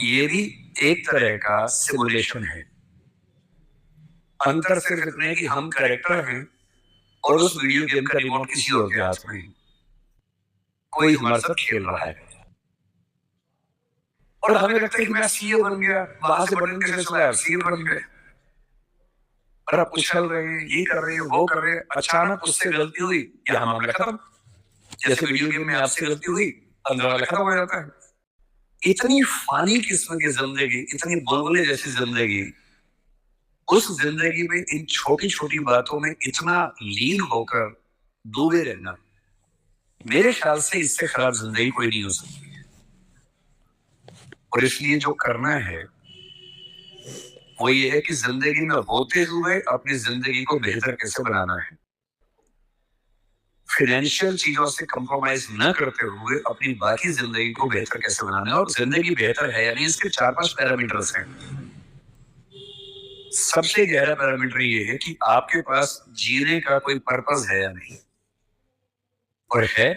ये भी एक तरह का सिमुलेशन है। अंतर सिर्फ इतना है कि हम कैरेक्टर हैं और उस वीडियो गेम का रिमोट किसी और के हाथ में है। कोई हमारे साथ खेल रहा है और हमें लगता है कि मैं सीए बन गया, वहां से बटन कैसे चलाया, सीए बन गए और आप उछल रहे हैं, ये कर रहे हैं, वो कर रहे हैं, अचानक उससे गलती हुई, यहाँ मामला खत्म। जैसे वीडियो गेम में आपसे गलती हुई, अंदर वाला खत्म हो जाता है। इतनी फानी किस्म की जिंदगी, इतनी बुलबुले जैसी जिंदगी, उस जिंदगी में इन छोटी छोटी बातों में इतना लीन होकर डूबे रहना, मेरे ख्याल से इससे खराब जिंदगी कोई नहीं हो सकती। और इसलिए जो करना है वो ये है कि जिंदगी में होते हुए अपनी जिंदगी को बेहतर कैसे बनाना है, फाइनेंशियल चीजों से कंप्रोमाइज न करते हुए अपनी बाकी जिंदगी को बेहतर कैसे बनाना है। और जिंदगी बेहतर है यानी इसके 4-5 पैरामीटर्स हैं। सबसे गहरा पैरामीटर ये है कि आपके पास जीने का कोई पर्पस है या नहीं, और है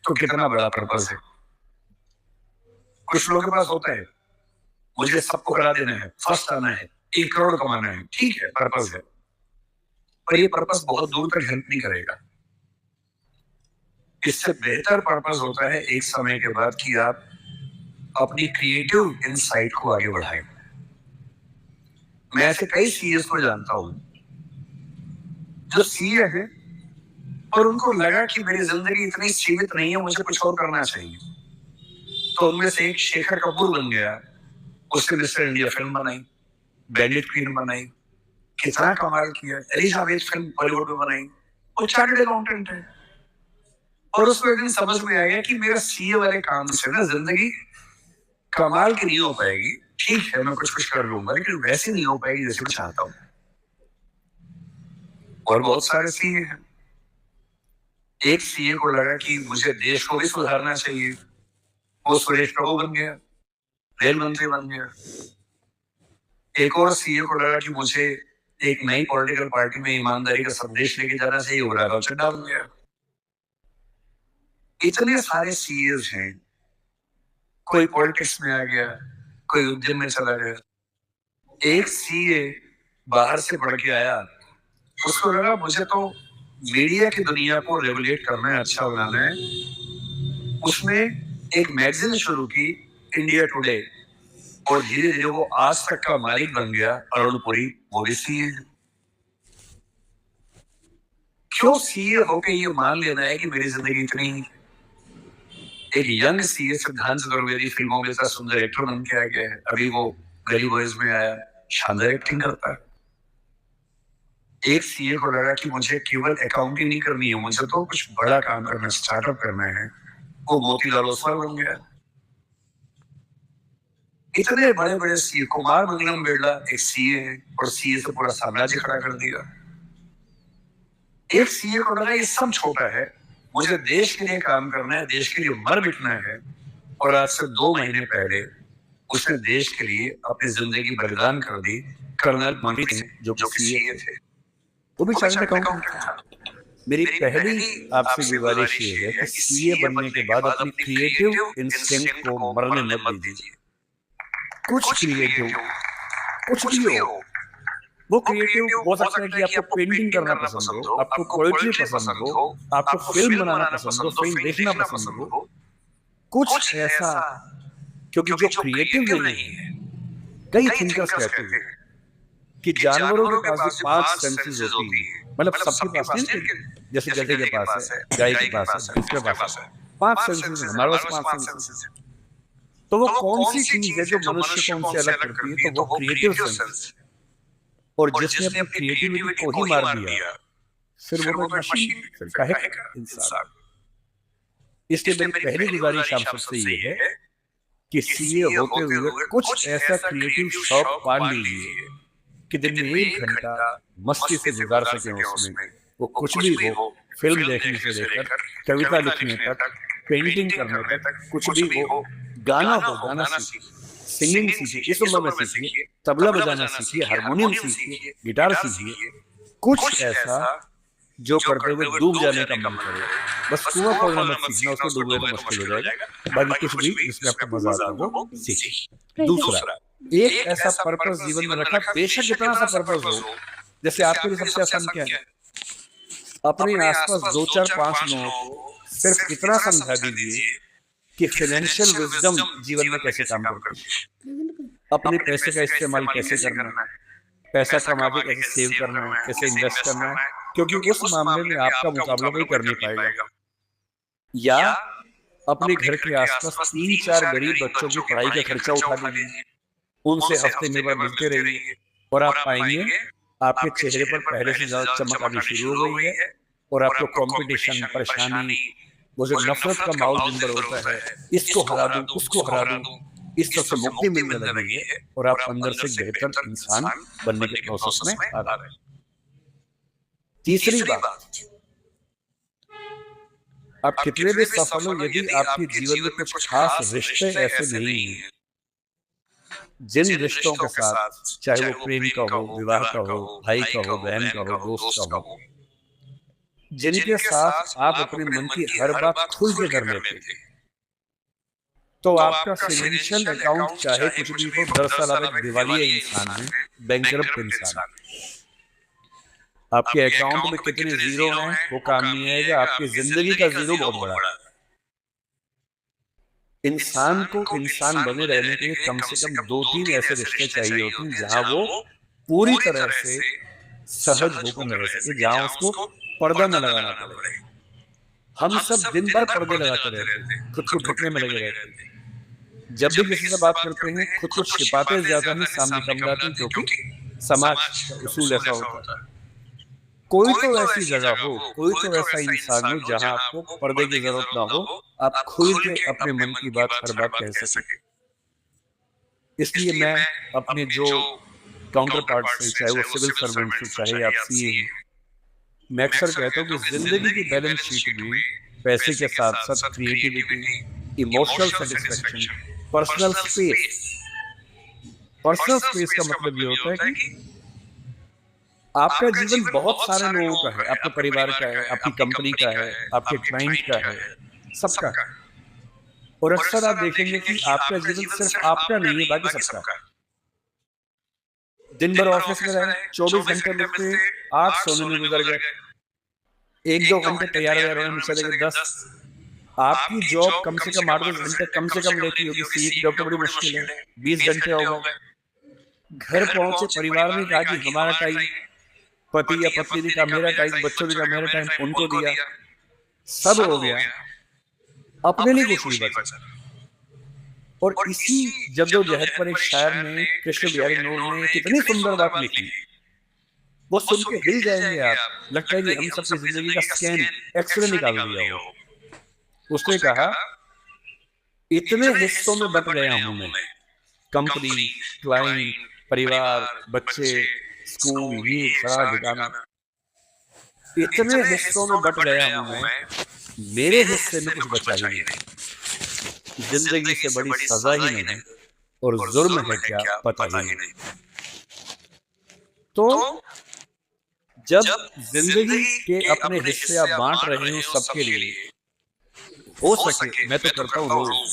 तो कितना बड़ा पर्पस है। कुछ लोगों के पास होता है, मुझे सबको करा देना है, फर्स्ट आना है, 1 करोड़ कमाना है, ठीक है, पर्पस है, पर ये पर्पस बहुत दूर तक हेल्प नहीं करेगा। इससे बेहतर पर्पस होता है एक समय के बाद कि आप अपनी क्रिएटिव इनसाइट को आगे बढ़ाएं। मैं ऐसे कई सीएस को जानता हूं जो सीए हैं और उनको लगा कि मेरी जिंदगी इतनी सीमित नहीं है, मुझे कुछ और करना चाहिए। तो उनमें से एक शेखर कपूर बन गया, उसने मिस्टर इंडिया फिल्म बनाई, बैंडिट क्वीन बनाई, कितना कमाल किया। एलिजाबेथ फिल्म बॉलीवुड में बनाई, वो चार्टर्ड अकाउंटेंट है। और उसको एक दिन समझ में आ गया कि मेरा सीए वाले काम से ना जिंदगी कमाल की नहीं हो पाएगी। ठीक है, मैं कुछ कुछ कर लूंगा, लेकिन वैसे नहीं हो पाएगी जैसे मैं चाहता हूं। और बहुत सारे सीए हैं। एक सीए को लगा कि मुझे देश को भी सुधारना चाहिए, वो सुरेश प्रभु बन गया, रेल मंत्री बन गया। एक और सीए को लगा कि मुझे एक नई पॉलिटिकल पार्टी में ईमानदारी का संदेश लेके जाना चाहिए, वो राघव चड्ढा बन गया। इतने सारे सीएस हैं, कोई पॉलिटिक्स में आ गया, कोई उद्यम में चला गया। एक सीए बाहर से पढ़ के आया, उसको लगा मुझे तो मीडिया की दुनिया को रेगुलेट करना है, अच्छा बनाना है। उसने एक मैगजीन शुरू की, इंडिया टुडे, और धीरे धीरे वो आज तक का मालिक बन गया। अरुण पुरी वो भी सीए है। क्यों सीए होके ये मान लेना है कि मेरी जिंदगी इतनी। एक यंग सीए सिद्धांत चतुर्वेदी फिल्मों में इतना सुंदर एक्टर बन के आ गया है, अभी वो गली बॉयज में आया, शानदार एक्टिंग करता है। एक सीए को लगा कि मुझे केवल अकाउंटिंग नहीं करनी है, मुझे तो कुछ बड़ा काम करना है, स्टार्टअप करना है, वो मोतीलाल ओसवाल बन गया। इतने बड़े बड़े सीए, कुमार मंगलम बिरला एक सीए है और सीए से पूरा साम्राज्य खड़ा कर दिया। एक सीए को लगा ये सब छोटा है, मुझे देश के लिए काम करना है, देश के लिए मर मिटना है। और आज से 2 महीने पहले उसने देश के लिए अपनी जिंदगी बलिदान कर दी। कर्नल मनप्रीत सिंह जो सीए थे, वो भी चार्टर्ड अकाउंटेंट था। मेरी पहली आपसे गुजारिश ये है कि सीए बनने के बाद अपनी क्रिएटिव इंस्टिंक्ट को मरने मत दीजिए। कुछ क्रिएटिव, कुछ भी हो, वो क्रिएटिव हो सकता है कि आपको पेंटिंग करना पसंद हो, आपको पोएट्री पसंद हो, आपको फिल्म बनाना पसंद हो, फिल्म देखना पसंद हो, कुछ ऐसा। क्योंकि जो क्रिएटिव नहीं है, कई थिंकर्स कहते हैं कि जानवरों के पास भी 5 सेंसेस होती है, मतलब सबके पास नहीं, जैसे गधे के पास है, गाय के पास है, भैंस के पास है, 5 सेंसेस, हमारे पास 5 सेंसेस है। तो वो कौन सी चीज है जो मनुष्य को उनसे अलग करती है? तो वो क्रिएटिव सेंस। और जिसने अपनी क्रिएटिविटी को ही मार दिया, फिर वो तो मशीन, फिर काहे का इंसान। इसलिए मेरी पहली गुजारिश आप सबसे ये है कि सीए होते हुए कुछ ऐसा क्रिएटिव शौक पाल लीजिए कि दिन में 1 घंटा मस्ती से गुजार सके उसमें। वो कुछ भी हो, फिल्म देखने से लेकर कविता लिखने तक, पेंटिंग करने तक, कुछ भी हो। गाना हो, गाना सीखिए, सिंगिंग सीखिए, इस उम्र में सीखिए, तबला बजाना सीखिए, हारमोनियम सीखिए, गिटार सीखिए। कुछ ऐसा जो करते हुए डूब जाने का मन करे। बस कुआं खोदना मत सीखना, उसको डूबे तो मुश्किल हो जाएगा। बाकी कुछ भी जिसमें आपको मजा आता है वो सीखिए। दूसरा, एक ऐसा पर्पस जीवन में रखा, बेशक कितना सा पर्पस हो। जैसे आपके लिए सबसे आसान क्या है, अपने आसपास 2 4 5 लोगों को सिर्फ इतना समझा दीजिए कि फाइनेंशियल विजडम जीवन में कैसे काम करती है, अपने पैसे का इस्तेमाल कैसे करना है, पैसा कमा के कैसे सेव करना है, कैसे इन्वेस्ट करना है, क्योंकि उस मामले में आपका मुकाबला कोई कर नहीं पाएगा। या अपने घर के आसपास 3 4 गरीब बच्चों की पढ़ाई का खर्चा उठा दीजिए, उनसे हफ्ते में बार मिलते रहिए, और आप पाएंगे आपके चेहरे पर पहले से ज्यादा चमक आनी शुरू हो गई है, और आपको कंपटीशन, परेशानी, वो जो नफरत का माहौल दिन भर होता है, इसको हरा दूं, उसको हरा दूं, इस तरह से मुक्ति मिलने लगी है, और आप अंदर से बेहतर इंसान बनने के प्रोसेस में आ रहे हैं। तीसरी बात, आप कितने भी सफल हो, यदि आपके जीवन में कुछ खास रिश्ते ऐसे नहीं हैं, जिन रिश्तों के साथ, चाहे वो प्रेम का हो, विवाह का हो, भाई का हो, बहन का हो, दोस्त का हो, जिनके साथ आप अपने मन की हर बात खुल के कर लेते थे, तो आपका फाइनेंशियल अकाउंट चाहे कुछ भी हो, दरअसल आप एक दिवालिया इंसान है, बैंकरप्ट इंसान। आपके अकाउंट में कितने जीरो हैं वो काम नहीं आएगा, आपकी जिंदगी का जीरो बहुत बड़ा है। इंसान को इंसान बने रहने के लिए कम से कम 2 3 ऐसे रिश्ते चाहिए होते हैं जहां वो पूरी तरह से सहज होकर रह सके, जहां उसको पर्दा न लगाना पड़े। हम सब दिन भर पर्दे लगाते रहते हैं, खुद को ढकने में लगे रहते हैं। जब भी किसी से बात करते हैं खुद को छिपाते ज्यादा नहीं, सामने कम लाते हैं, क्योंकि समाज का उसूल ऐसा होता है। कोई तो ऐसी जगह हो, कोई तो ऐसा इंसान हो जहां आपको पर्दे की जरूरत ना हो, आप खुल के अपने मन की बात हर बात कह सके। इसलिए मैं अपने जो काउंटर पार्ट से, चाहे वो सिविल सर्वेंट हो, चाहे आप सीए, मैं अक्सर कहता हूँ कि जिंदगी की बैलेंस शीट में पैसे के साथ साथ creativity, emotional satisfaction, personal space. Personal space का मतलब ये होता है कि आपका जीवन बहुत सारे लोगों का है, आपके परिवार का है, आपकी कंपनी का है, आपके क्लाइंट का है, सबका। और अक्सर आप देखेंगे कि आपका जीवन सिर्फ आपका नहीं है, बाकी सबका। दिन भर ऑफिस में रहे, 24 घंटे लिखते 8 सोने में गुजर गए, 1 2 घंटे तैयार रहने में चले गए 10। आपकी जॉब कम से कम 8 10 घंटे कम से कम लेती होगी, सीए की जॉब तो बड़ी मुश्किल है, 20 घंटे हो गए। घर पहुंचे, परिवार ने कहा कि हमारा टाइम, पति या पत्नी ने कहा मेरा टाइम, बच्चों ने कहा मेरा टाइम, उनको दिया, सब हो गया, अपने लिए कुछ नहीं बचा। और इसी जद्दोजहद पर एक शायर ने, कृष्ण बिहारी नूर ने कितनी सुंदर बात लिखी, वो सुन के हिल जाएंगे आप, लगता है कि हम सबकी जिंदगी का स्कैन, एक्सरे निकाल दिया हो। उसने कहा इतने हिस्सों में बट गया हूं मैं, कंपनी, क्लाइंट, परिवार, बच्चे, स्कूल, ये सारा ठिकाना, इतने हिस्सों में बट गया हूं मैं, मेरे हिस्से में कुछ बचा ही नहीं। जिंदगी से बड़ी सजा ही नहीं और जुर्म है क्या पता ही नहीं। तो जब जिंदगी के अपने हिस्से आप बांट रहे हो सबके लिए, हो सके, मैं तो करता हूं रोज,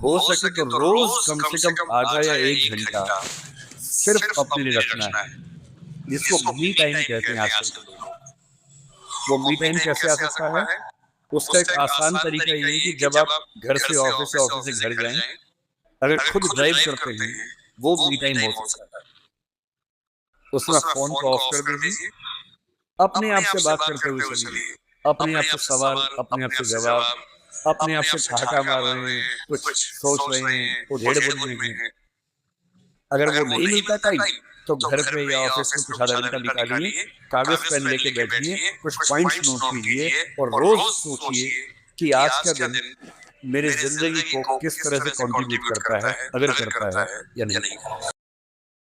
हो सके तो रोज कम से कम आधा या 1 घंटा सिर्फ अपने लिए रखना है, जिसको मी टाइम कहते हैं आजकल। वो मी टाइम कैसे आ सकता है? उसका एक आसान तरीका ये है कि जब आप घर से ऑफिस से घर जाएं, अगर खुद ड्राइव करते हैं, वो मी टाइम हो सकता है। उसमें फोन को ऑफ कर दीजिए, अपने आप से बात करते हुए चलिए, अपने आप से सवाल, अपने आप से जवाब, अपने आप से ठहाका मार रहे हैं, कुछ सोच रहे हैं, उधेड़ बुन रहे हैं। अगर वो नहीं मिलता टाइम तो घर पे या ऑफिस में कुछ आधा घंटा निकालिए, कागज पेन लेके बैठिए, कुछ पॉइंट्स नोट कीजिए और रोज सोचिए कि आज का दिन मेरी जिंदगी को किस तरह से कंट्रीब्यूट करता है, अगर करता है या नहीं।